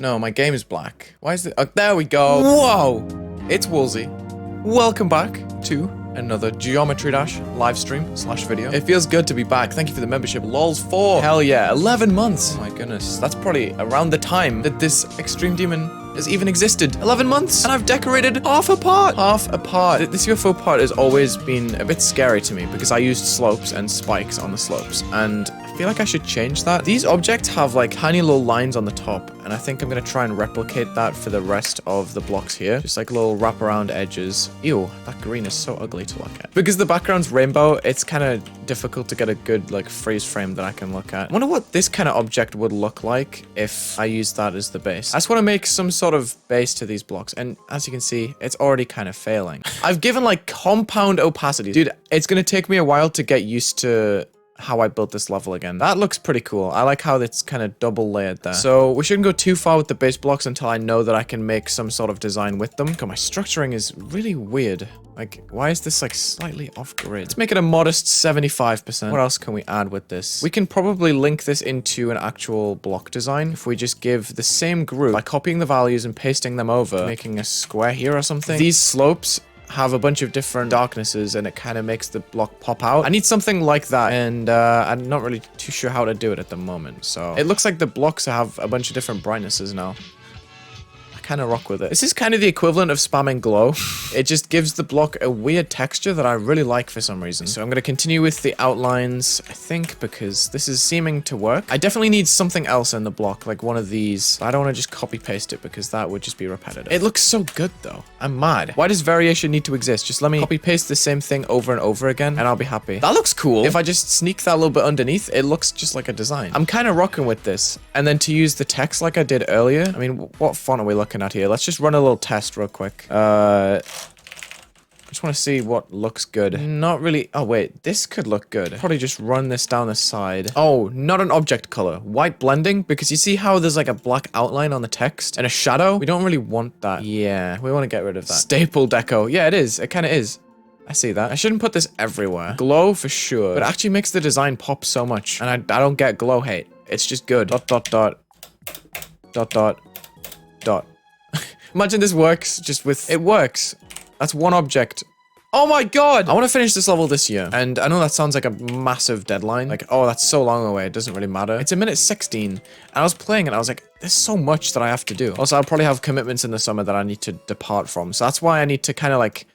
No, my game is black. Why is it? Oh, there we go. Whoa! It's Wulzy. Welcome back to another Geometry Dash live stream / video. It feels good to be back. Thank you for the membership. LOLs 4. Hell yeah, 11 months. Oh my goodness. That's probably around the time that this Extreme Demon has even existed. 11 months, and I've decorated half a part. Half a part. This UFO part has always been a bit scary to me because I used slopes and spikes on the slopes, and I feel like I should change that. These objects have like tiny little lines on the top, and I think I'm gonna try and replicate that for the rest of the blocks here. Just like little wraparound edges. Ew, that green is so ugly to look at. Because the background's rainbow, it's kind of difficult to get a good like freeze frame that I can look at. I wonder what this kind of object would look like if I use that as the base. I just want to make some sort of base to these blocks, and as you can see, it's already kind of failing. I've given like compound opacity. Dude, it's gonna take me a while to get used to how I built this level again. That looks pretty cool. I like how it's kind of double layered there. So we shouldn't go too far with the base blocks until I know that I can make some sort of design with them. God, my structuring is really weird. Like, why is this like slightly off grid? Let's make it a modest 75%. What else can we add with this? We can probably link this into an actual block design if we just give the same group by copying the values and pasting them over, making a square here or something. These slopes have a bunch of different darknesses, and it kind of makes the block pop out. I need something like that, and I'm not really too sure how to do it at the moment. So it looks like the blocks have a bunch of different brightnesses now. Kind of rock with it. This is kind of the equivalent of spamming glow. It just gives the block a weird texture that I really like for some reason. So I'm going to continue with the outlines, I think, because this is seeming to work. I definitely need something else in the block, like one of these. I don't want to just copy paste it because that would just be repetitive. It looks so good though. I'm mad. Why does variation need to exist? Just let me copy paste the same thing over and over again and I'll be happy. That looks cool. If I just sneak that a little bit underneath, it looks just like a design. I'm kind of rocking with this. And then to use the text like I did earlier, I mean, what font are we looking at here? Let's just run a little test real quick. I just want to see what looks good. Not really. Oh, wait. This could look good. Probably just run this down the side. Oh, not an object color. White blending, because you see how there's like a black outline on the text and a shadow? We don't really want that. Yeah, we want to get rid of that. Staple deco. Yeah, it is. It kind of is. I see that. I shouldn't put this everywhere. Glow for sure, but it actually makes the design pop so much. And I don't get glow hate. It's just good. Dot, dot, dot. Dot, dot, dot. Imagine this works just with... It works. That's one object. Oh my god! I want to finish this level this year. And I know that sounds like a massive deadline. Like, oh, that's so long away. It doesn't really matter. It's a minute 16. And I was playing it. I was like, there's so much that I have to do. Also, I'll probably have commitments in the summer that I need to depart from. So that's why I need to kind of like...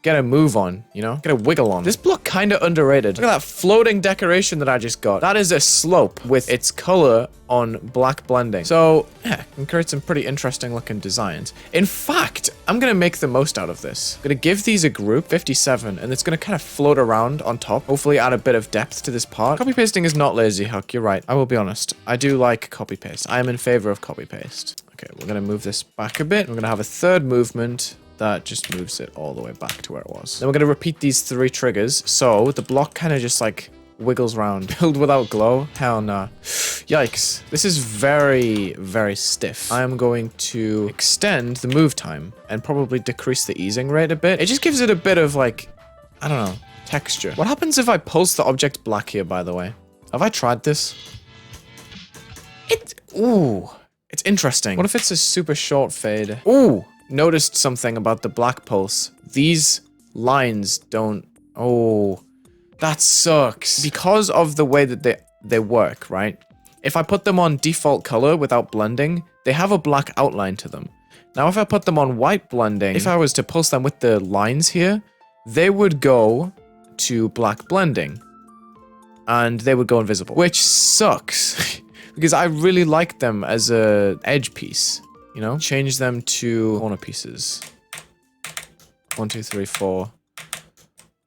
get a move on, you know? Get a wiggle on. This block kind of underrated. Look at that floating decoration that I just got. That is a slope with its color on black blending. So, yeah, can create some pretty interesting looking designs. In fact, I'm gonna make the most out of this. I'm gonna give these a group, 57, and it's gonna kind of float around on top. Hopefully add a bit of depth to this part. Copy pasting is not lazy, Huck. You're right. I will be honest. I do like copy paste. I am in favor of copy paste. Okay, we're gonna move this back a bit. We're gonna have a third movement that just moves it all the way back to where it was. Then we're going to repeat these 3 triggers. So the block kind of just like wiggles around. Build without glow? Hell nah. Yikes. This is very, very stiff. I am going to extend the move time and probably decrease the easing rate a bit. It just gives it a bit of like, I don't know, texture. What happens if I pulse the object black here, by the way? Have I tried this? Ooh, it's interesting. What if it's a super short fade? Ooh. Noticed something about the black pulse. These lines don't... Oh, that sucks. Because of the way that they work, right? If I put them on default color without blending, they have a black outline to them. Now, if I put them on white blending, if I was to pulse them with the lines here, they would go to black blending. And they would go invisible. Which sucks. Because I really like them as a edge piece. You know, change them to corner pieces. 1, 2, 3, 4. 1,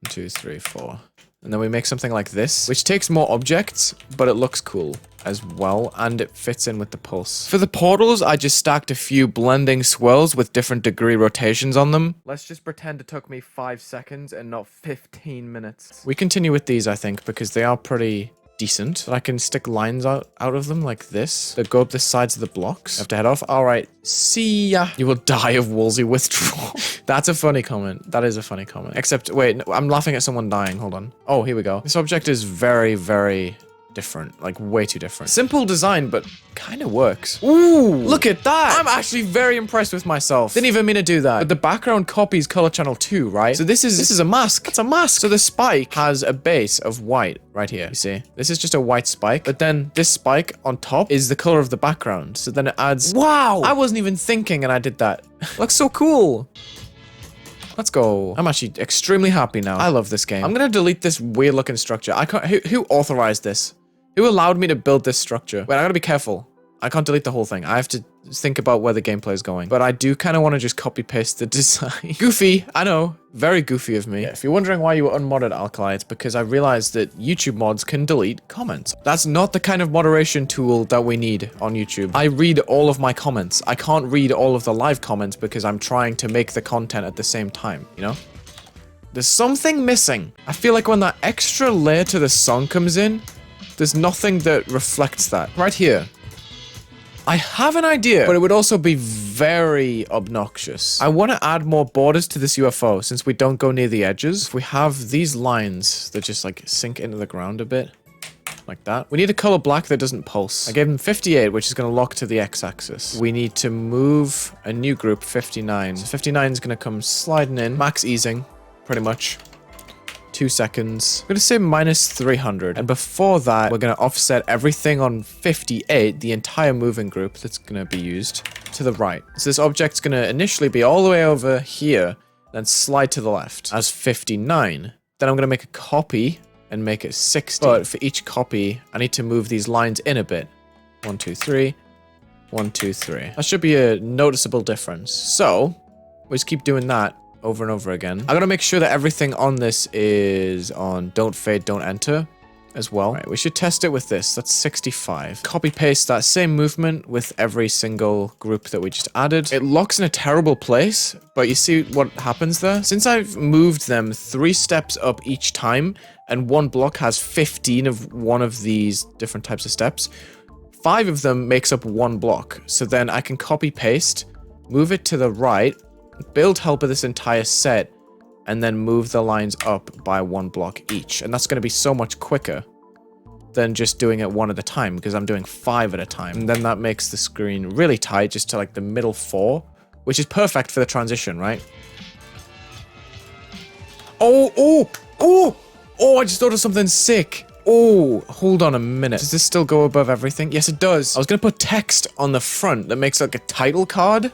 2, 3, 4. And then we make something like this, which takes more objects, but it looks cool as well, and it fits in with the pulse. For the portals, I just stacked a few blending swirls with different degree rotations on them. Let's just pretend it took me 5 seconds and not 15 minutes. We continue with these, I think, because they are pretty... decent. But I can stick lines out of them like this that go up the sides of the blocks. I have to head off. All right. See ya. You will die of Wulzy withdrawal. That's a funny comment. That is a funny comment. Except, wait, no, I'm laughing at someone dying. Hold on. Oh, here we go. This object is very, very different. Like, way too different. Simple design, but kind of works. Ooh, look at that. I'm actually very impressed with myself. Didn't even mean to do that. But the background copies color channel 2, right? So this is a mask. It's a mask. So the spike has a base of white right here. You see? This is just a white spike. But then this spike on top is the color of the background. So then it adds... Wow! I wasn't even thinking and I did that. Looks so cool. Let's go. I'm actually extremely happy now. I love this game. I'm gonna delete this weird looking structure. I can't... Who authorized this? Who allowed me to build this structure? Wait, I gotta be careful. I can't delete the whole thing. I have to think about where the gameplay is going. But I do kind of want to just copy paste the design. Goofy, I know. Very goofy of me. Yeah, if you're wondering why you were unmodded, Alkali, it's because I realized that YouTube mods can delete comments. That's not the kind of moderation tool that we need on YouTube. I read all of my comments. I can't read all of the live comments because I'm trying to make the content at the same time, you know? There's something missing. I feel like when that extra layer to the song comes in, there's nothing that reflects that. Right here. I have an idea, but it would also be very obnoxious. I want to add more borders to this UFO since we don't go near the edges. If we have these lines that just like sink into the ground a bit, like that. We need a color black that doesn't pulse. I gave him 58, which is going to lock to the x-axis. We need to move a new group, 59. So 59 is going to come sliding in, max easing, pretty much. 2 seconds. I'm going to say minus 300. And before that, we're going to offset everything on 58, the entire moving group that's going to be used, to the right. So this object's going to initially be all the way over here, then slide to the left as 59. Then I'm going to make a copy and make it 60. But for each copy, I need to move these lines in a bit. 1, 2, 3. 1, 2, 3. That should be a noticeable difference. So, we just keep doing that over and over again. I gotta make sure that everything on this is on don't fade, don't enter as well. Right, we should test it with this. That's 65. Copy paste that same movement with every single group that we just added. It locks in a terrible place, but you see what happens there? Since I've moved them 3 steps up each time, and one block has 15 of one of these different types of steps, 5 of them makes up one block. So then I can copy paste, move it to the right, build helper this entire set, and then move the lines up by 1 block each. And that's going to be so much quicker than just doing it 1 at a time, because I'm doing 5 at a time. And then that makes the screen really tight, just to like the middle 4, which is perfect for the transition, right? Oh, I just thought of something sick. Oh, hold on a minute. Does this still go above everything? Yes, it does. I was going to put text on the front that makes like a title card.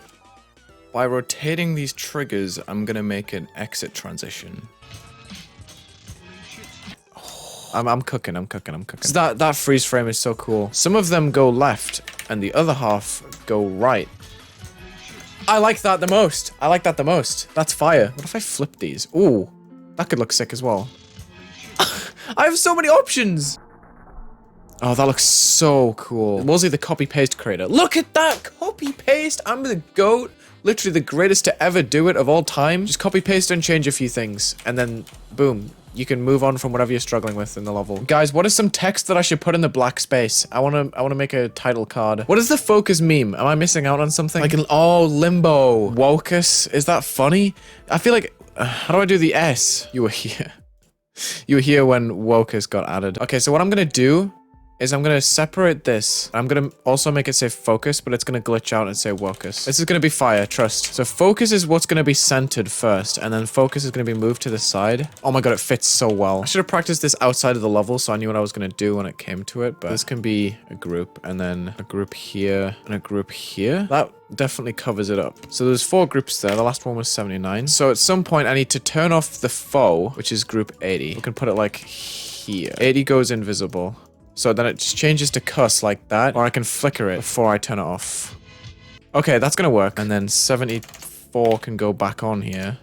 By rotating these triggers, I'm gonna make an exit transition. Oh, I'm cooking. So that freeze frame is so cool. Some of them go left, and the other half go right. I like that the most. That's fire. What if I flip these? Ooh, that could look sick as well. I have so many options. Oh, that looks so cool. Wulzy the copy-paste creator. Look at that! Copy-paste! I'm the GOAT. Literally the greatest to ever do it of all time. Just copy-paste and change a few things. And then, boom. You can move on from whatever you're struggling with in the level. Guys, what is some text that I should put in the black space? I wanna make a title card. What is the focus meme? Am I missing out on something? Like, oh, limbo. Wokus. Is that funny? I feel like... how do I do the S? You were here. You were here when Wokus got added. Okay, so what I'm gonna do is I'm gonna separate this. I'm gonna also make it say focus, but it's gonna glitch out and say Wokus. This is gonna be fire, trust. So focus is what's gonna be centered first, and then focus is gonna be moved to the side. Oh my god, it fits so well. I should have practiced this outside of the level so I knew what I was gonna do when it came to it, but this can be a group, and then a group here, and a group here. That definitely covers it up. So there's 4 groups there. The last one was 79. So at some point I need to turn off the foe, which is group 80. We can put it like here. 80 goes invisible. So then it just changes to cuss like that, or I can flicker it before I turn it off. Okay, that's gonna work. And then 74 can go back on here.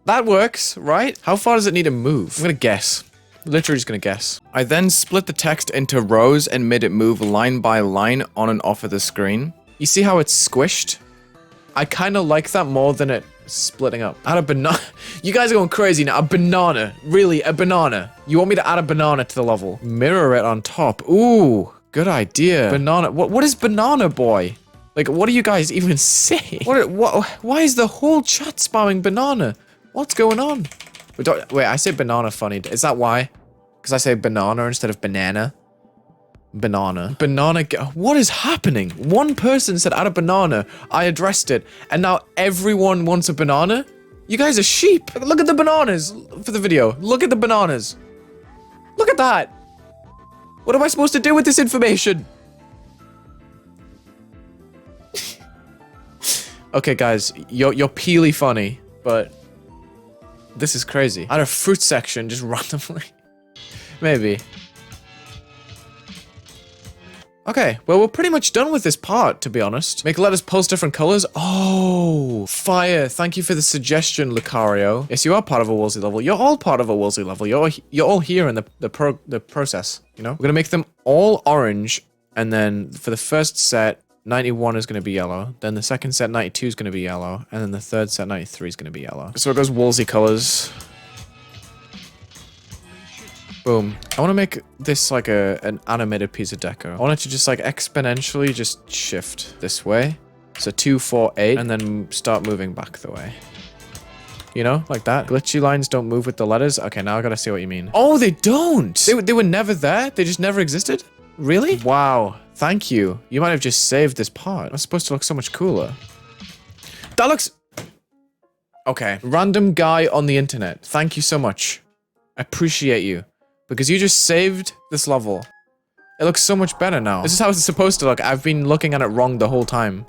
That works, right? How far does it need to move? I'm gonna guess. Literally just gonna guess. I then split the text into rows and made it move line by line on and off of the screen. You see how it's squished? I kind of like that more than it splitting up. Add a banana. You guys are going crazy now. A banana. Really, a banana. You want me to add a banana to the level? Mirror it on top. Ooh, good idea. Banana. What is banana boy? Like, what do you guys even say? Why is the whole chat spamming banana? What's going on? Wait, I say banana funny. Is that why? Because I say banana instead of banana. Banana. Banana. What is happening? One person said add a banana. I addressed it. And now everyone wants a banana? You guys are sheep. Look at the bananas for the video. Look at the bananas. Look at that. What am I supposed to do with this information? Okay, guys. You're peely funny, but this is crazy. Add a fruit section just randomly. Maybe. Okay, well, we're pretty much done with this part, to be honest. Make letters pulse different colors. Oh, fire. Thank you for the suggestion, Lucario. Yes, you are part of a Wulzy level. You're all part of a Wulzy level. You're all here in the process, you know? We're gonna make them all orange, and then for the first set, 91 is gonna be yellow. Then the second set, 92 is gonna be yellow. And then the third set, 93 is gonna be yellow. So it goes Wulzy colors. Boom. I want to make this like an animated piece of deco. I want it to just like exponentially just shift this way. So 2, 4, 8, and then start moving back the way. You know, like that. Glitchy lines don't move with the letters. Okay, now I gotta see what you mean. Oh, they don't! They were never there? They just never existed? Really? Wow. Thank you. You might have just saved this part. That's supposed to look so much cooler. That looks... Okay. Random guy on the internet. Thank you so much. I appreciate you. Because you just saved this level. It looks so much better now. This is how it's supposed to look. I've been looking at it wrong the whole time.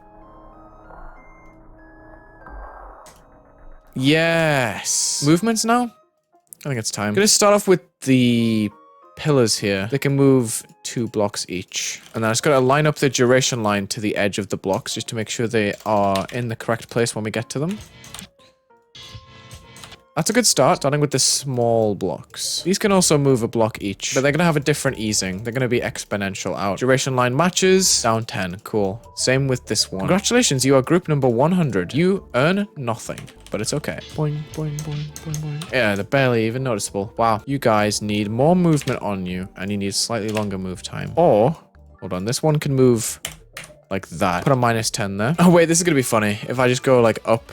Yes. Movements now? I think it's time. I'm gonna start off with the pillars here. They can move 2 blocks each. And then I just gotta line up the duration line to the edge of the blocks just to make sure they are in the correct place when we get to them. That's a good start, starting with the small blocks. These can also move a block each, but they're gonna have a different easing. They're gonna be exponential out. Duration line matches, down 10, cool. Same with this one. Congratulations, you are group number 100. You earn nothing, but it's okay. Boing, boing, boing, boing, boing. Yeah, they're barely even noticeable. Wow, you guys need more movement on you, and you need slightly longer move time. Or, hold on, this one can move like that. Put a -10 there. Oh wait, this is gonna be funny. If I just go like up.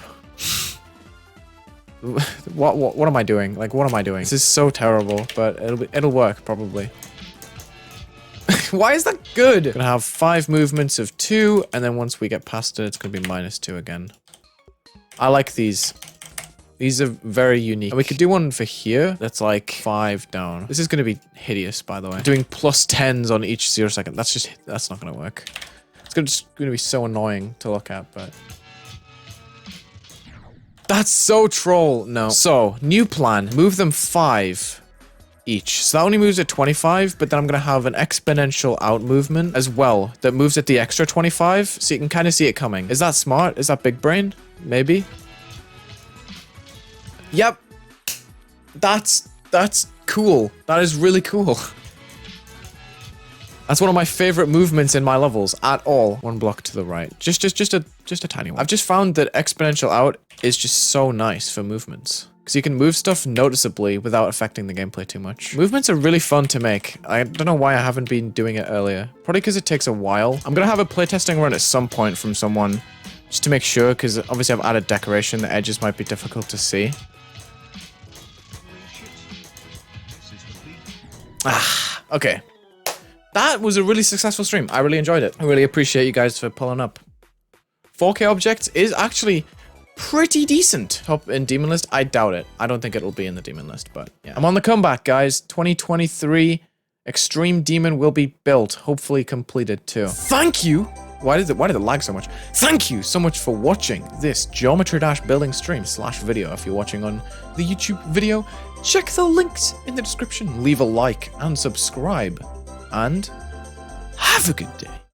What am I doing? Like, what am I doing? This is so terrible, but it'll work probably. Why is that good? Gonna have 5 movements of 2, and then once we get past it, it's gonna be -2 again. I like these. These are very unique. And we could do one for here that's like 5 down. This is gonna be hideous, by the way. Doing +10s on each 0 second. That's not gonna work. It's just gonna be so annoying to look at, but. That's so troll. No. So, new plan. Move them 5 each. So that only moves at 25, but then I'm going to have an exponential out movement as well that moves at the extra 25. So you can kind of see it coming. Is that smart? Is that big brain? Maybe. Yep. That's cool. That is really cool. That's one of my favorite movements in my levels at all. 1 block to the right. Just a tiny one. I've just found that exponential out is just so nice for movements. Because you can move stuff noticeably without affecting the gameplay too much. Movements are really fun to make. I don't know why I haven't been doing it earlier. Probably because it takes a while. I'm gonna have a playtesting run at some point from someone just to make sure, because obviously I've added decoration. The edges might be difficult to see. Ah, okay. That was a really successful stream. I really enjoyed it. I really appreciate you guys for pulling up. 4K objects is actually pretty decent. Top in demon list? I doubt it. I don't think it'll be in the demon list, but yeah. I'm on the comeback, guys. 2023 Extreme Demon will be built. Hopefully completed too. Thank you. Why did it lag so much? Thank you so much for watching this Geometry Dash building stream / video. If you're watching on the YouTube video, check the links in the description. Leave a like and subscribe. And have a good day.